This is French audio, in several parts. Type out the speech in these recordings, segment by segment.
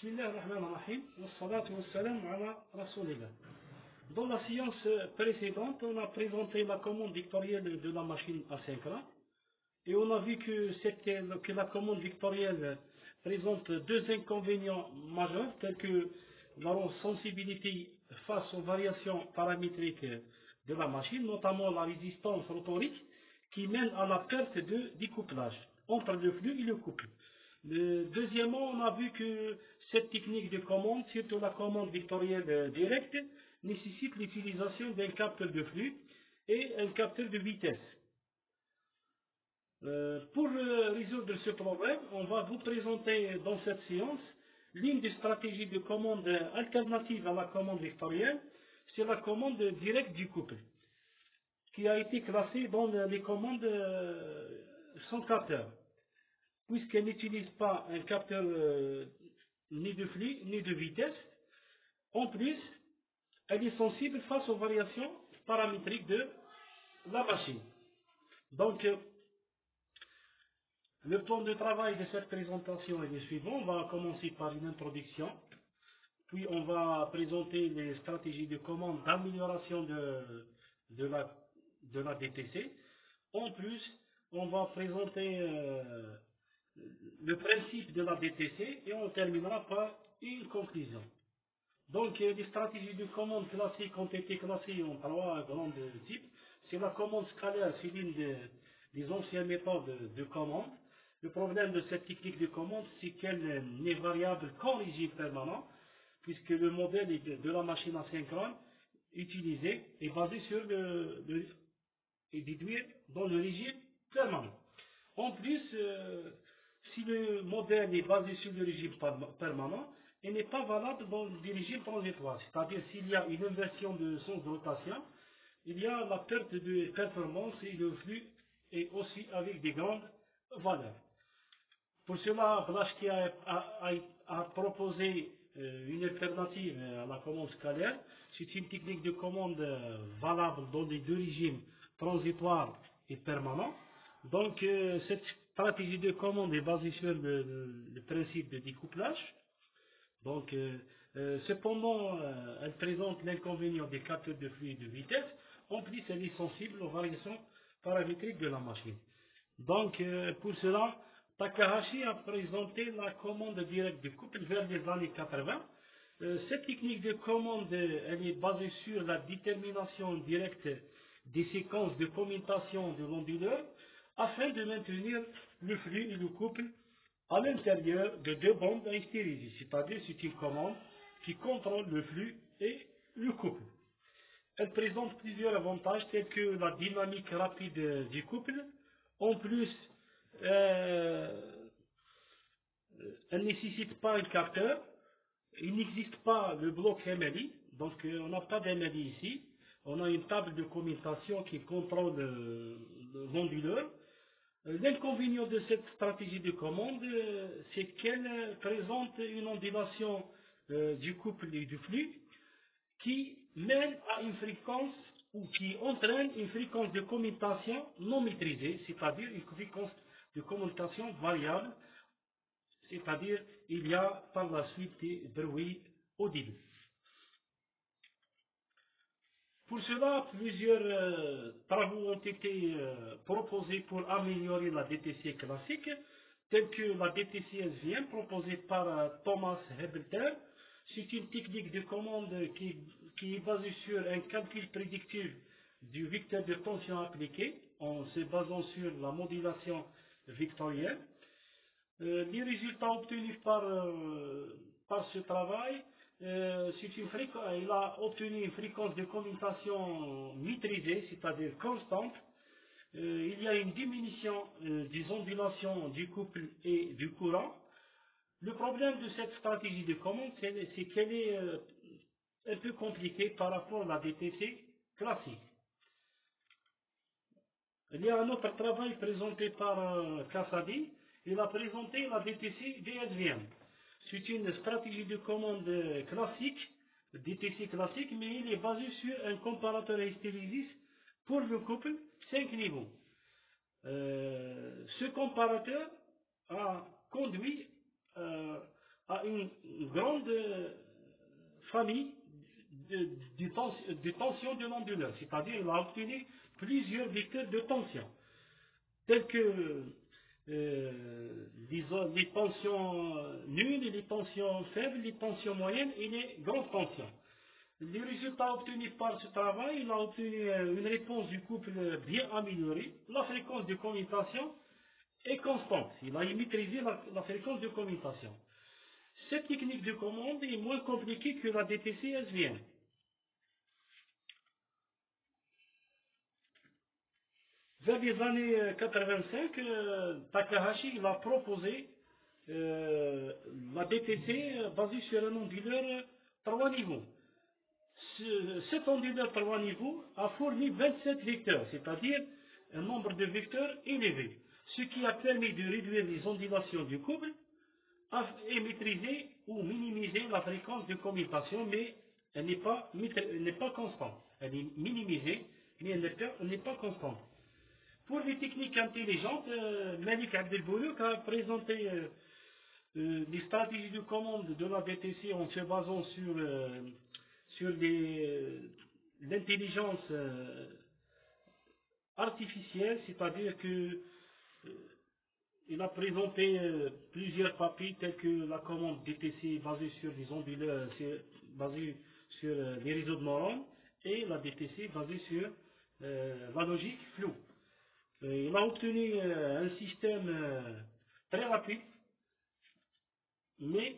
Bismillah ar-Rahman ar-Rahim, wassalatu wassalamu ala Rasulillah. Dans la séance précédente, on a présenté la commande vectorielle de la machine asynchrone et on a vu que la commande vectorielle présente deux inconvénients majeurs tels que la sensibilité face aux variations paramétriques de la machine, notamment la résistance rotorique qui mène à la perte de découplage entre le flux et le couple. Deuxièmement, on a vu que cette technique de commande, surtout la commande vectorielle directe, nécessite l'utilisation d'un capteur de flux et un capteur de vitesse. Pour résoudre ce problème, on va vous présenter dans cette séance l'une des stratégies de commande alternative à la commande vectorielle, c'est la commande directe du couple, qui a été classée dans les commandes sans capteur, puisqu'elle n'utilise pas un capteur ni de flux ni de vitesse. En plus, elle est sensible face aux variations paramétriques de la machine. Donc, le plan de travail de cette présentation est le suivant. On va commencer par une introduction, puis on va présenter les stratégies de commande d'amélioration de la DTC. En plus, on va présenter le principe de la DTC et on terminera par une conclusion. Donc, les stratégies de commande classiques ont été classées en trois grands types. C'est la commande scalaire, c'est l'une des anciennes méthodes de commande. Le problème de cette technique de commande, c'est qu'elle n'est variable qu'en régime permanent, puisque le modèle de la machine asynchrone utilisé est basé sur et déduit dans le régime permanent. En plus, si le modèle est basé sur le régime permanent, il n'est pas valable dans le régime transitoire. C'est-à-dire s'il y a une inversion de sens de rotation, il y a la perte de performance et le flux est aussi avec des grandes valeurs. Pour cela, Blaschke a proposé une alternative à la commande scalaire. C'est une technique de commande valable dans les deux régimes transitoire et permanent. Donc, cette stratégie de commande est basée sur le principe de découplage. Donc, cependant, elle présente l'inconvénient des capteurs de flux et de vitesse. En plus, elle est sensible aux variations paramétriques de la machine. Donc, pour cela, Takahashi a présenté la commande directe de couple vers les années 80. Cette technique de commande, elle est basée sur la détermination directe des séquences de commutation de l'onduleur afin de maintenir le flux et le couple à l'intérieur de deux bandes à hystérésie, c'est-à-dire c'est une commande qui contrôle le flux et le couple. Elle présente plusieurs avantages tels que la dynamique rapide du couple. En plus, elle ne nécessite pas un capteur. Il n'existe pas le bloc MLI, donc on n'a pas d'MLI ici. On a une table de commutation qui contrôle l'onduleur. L'inconvénient de cette stratégie de commande, c'est qu'elle présente une ondulation du couple et du flux qui mène à une fréquence ou qui entraîne une fréquence de commutation non maîtrisée, c'est-à-dire une fréquence de commutation variable, c'est-à-dire il y a par la suite des bruits audibles. Pour cela, plusieurs travaux ont été proposés pour améliorer la DTC classique, telle que la DTC SVM proposée par Thomas Hebelter. C'est une technique de commande qui est basée sur un calcul prédictif du vecteur de tension appliqué en se basant sur la modulation vectorielle. Les résultats obtenus par ce travail, il a obtenu une fréquence de commutation maîtrisée, c'est-à-dire constante. Il y a une diminution des ondulations du couple et du courant. Le problème de cette stratégie de commande, c'est qu'elle est un peu compliquée par rapport à la DTC classique. Il y a un autre travail présenté par Kassadi. Il a présenté la DTC DSVM. C'est une stratégie de commande classique, DTC classique, mais il est basé sur un comparateur hystérésis pour le couple 5 niveaux. Ce comparateur a conduit à une grande famille de tension de l'onduleur, c'est-à-dire il a obtenu plusieurs vecteurs de tension, tels que les tensions nulles, les tensions faibles, les tensions moyennes et les grandes tensions. Les résultats obtenus par ce travail, il a obtenu une réponse du couple bien améliorée. La fréquence de commutation est constante. Il a maîtrisé la fréquence de commutation. Cette technique de commande est moins compliquée que la DTC SVM. Vers les années 85, Takahashi il a proposé la DTC basée sur un onduleur 3 niveaux. Cet onduleur 3 niveaux a fourni 27 vecteurs, c'est-à-dire un nombre de vecteurs élevé, ce qui a permis de réduire les ondulations du couple et maîtriser ou minimiser la fréquence de commutation, mais elle n'est pas constante. Elle est minimisée, mais elle n'est pas constante. Pour les techniques intelligentes, Malik Abdelboulouk a présenté les stratégies de commande de la DTC en se basant sur l'intelligence artificielle, c'est-à-dire que il a présenté plusieurs papiers tels que la commande DTC basée sur les onduleurs, basée sur les réseaux de neurones, et la DTC basée sur la logique floue. Il a obtenu un système très rapide, mais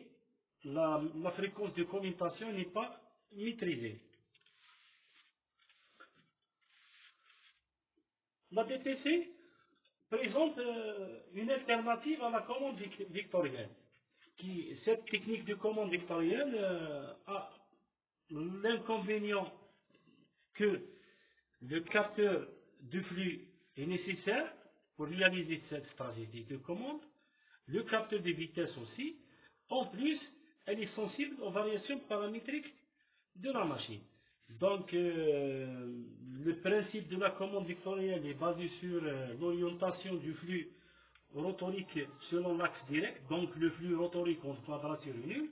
la fréquence de commutation n'est pas maîtrisée. La DTC présente une alternative à la commande vectorielle. Cette technique de commande vectorielle a l'inconvénient que le capteur de flux est nécessaire pour réaliser cette stratégie de commande, le capteur de vitesse aussi. En plus, elle est sensible aux variations paramétriques de la machine. Donc, le principe de la commande vectorielle est basé sur l'orientation du flux rotorique selon l'axe direct, donc le flux rotorique en quadrature nulle.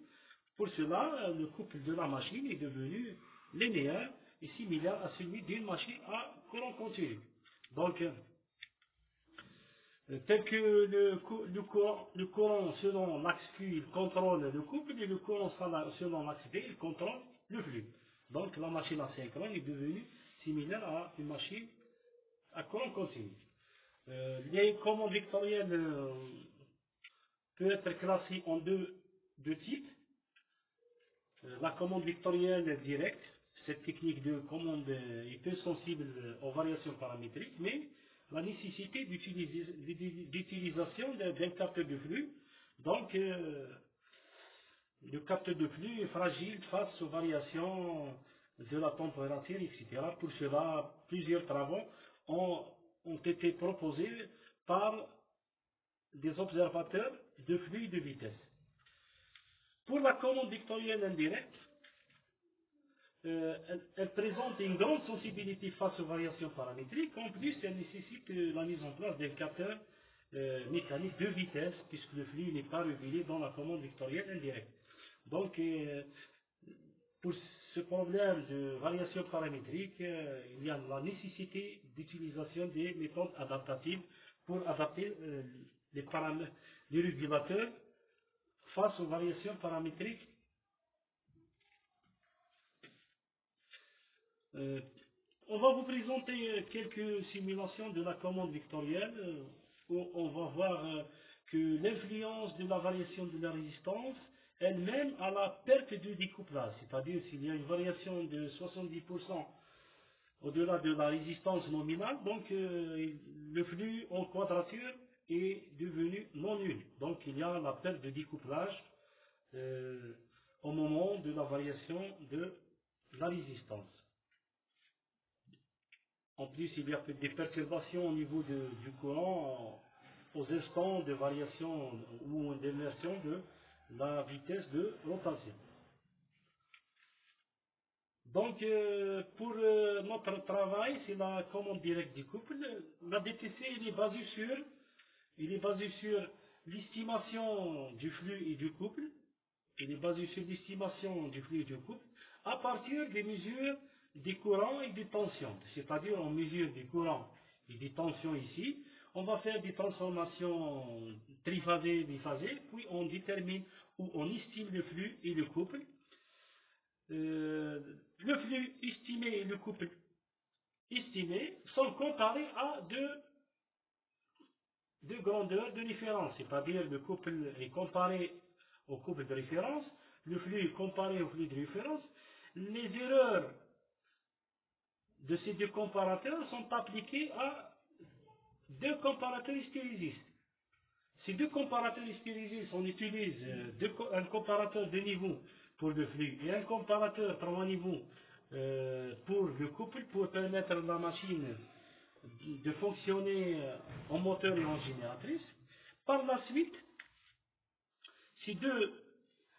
Pour cela, le couple de la machine est devenu linéaire et similaire à celui d'une machine à courant continu. Donc, tel que le courant selon l'axe Q, il contrôle le couple, et le courant selon l'axe B, il contrôle le flux. Donc la machine asynchrone est devenue similaire à une machine à courant continu. Les commandes vectorielles peuvent être classées en deux types. La commande vectorielle directe, cette technique de commande est peu sensible aux variations paramétriques, mais la nécessité d'utilisation d'un capteur de flux. Donc, le capteur de flux est fragile face aux variations de la température, etc. Pour cela, plusieurs travaux ont été proposés par des observateurs de flux et de vitesse. Pour la commande vectorielle indirecte, elle présente une grande sensibilité face aux variations paramétriques. En plus, elle nécessite la mise en place d'un capteur mécanique de vitesse, puisque le flux n'est pas révélé dans la commande vectorielle indirecte. Donc, pour ce problème de variation paramétrique, il y a la nécessité d'utilisation des méthodes adaptatives pour adapter les régulateurs face aux variations paramétriques. On va vous présenter quelques simulations de la commande vectorielle où on va voir que l'influence de la variation de la résistance elle-même a la perte de découplage, c'est-à-dire s'il y a une variation de 70% au-delà de la résistance nominale, donc le flux en quadrature est devenu non nul. Donc il y a la perte de découplage au moment de la variation de la résistance. En plus, il y a des perturbations au niveau du courant aux instants de variation ou d'inversion de la vitesse de rotation. Donc, pour notre travail, c'est la commande directe du couple. La DTC, il est basé sur l'estimation du flux et du couple il est basé sur l'estimation du flux de couple à partir des mesures des courants et des tensions. C'est-à-dire, on mesure des courants et des tensions ici. On va faire des transformations triphasées, biphasées, puis on détermine ou on estime le flux et le couple. Le flux estimé et le couple estimé sont comparés à deux grandeurs de référence, c'est-à-dire le couple est comparé au couple de référence, le flux est comparé au flux de référence. Les erreurs de ces deux comparateurs sont appliquées à deux comparateurs hystérisistes. Ces deux comparateurs hystérisistes, on utilise un comparateur de niveau pour le flux et un comparateur 3 niveaux pour le couple pour permettre à la machine de fonctionner en moteur et en génératrice. Par la suite,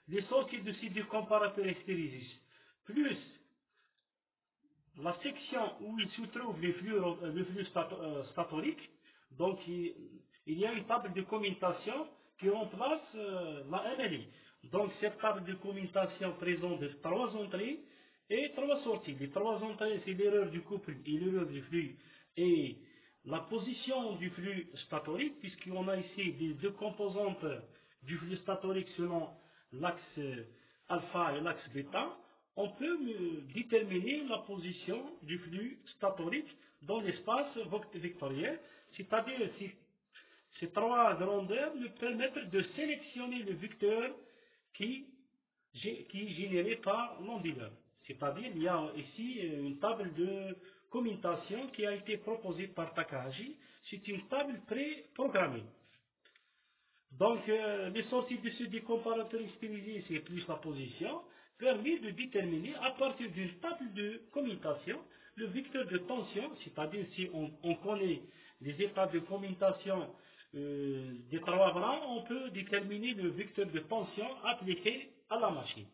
les sorties de ces deux comparateurs hystérisistes, plus la section où il se trouve le flux statorique, donc il y a une table de commutation qui remplace la MLI. Donc cette table de commutation présente 3 entrées et 3 sorties. Les 3 entrées, c'est l'erreur du couple et l'erreur du flux et la position du flux statorique, puisqu'on a ici les deux composantes du flux statorique selon l'axe alpha et l'axe bêta. On peut déterminer la position du flux statorique dans l'espace vectoriel, c'est-à-dire ces 3 grandeurs nous permettent de sélectionner le vecteur qui est généré par l'onduleur. C'est-à-dire il y a ici une table de commutation qui a été proposée par Takahashi. C'est une table pré-programmée. Donc, les sorties de ces deux comparateurs hystérisés, c'est plus la position, permet de déterminer à partir d'une table de commutation le vecteur de tension, c'est-à-dire si on connaît les états de commutation des 3 bras, on peut déterminer le vecteur de tension appliqué à la machine.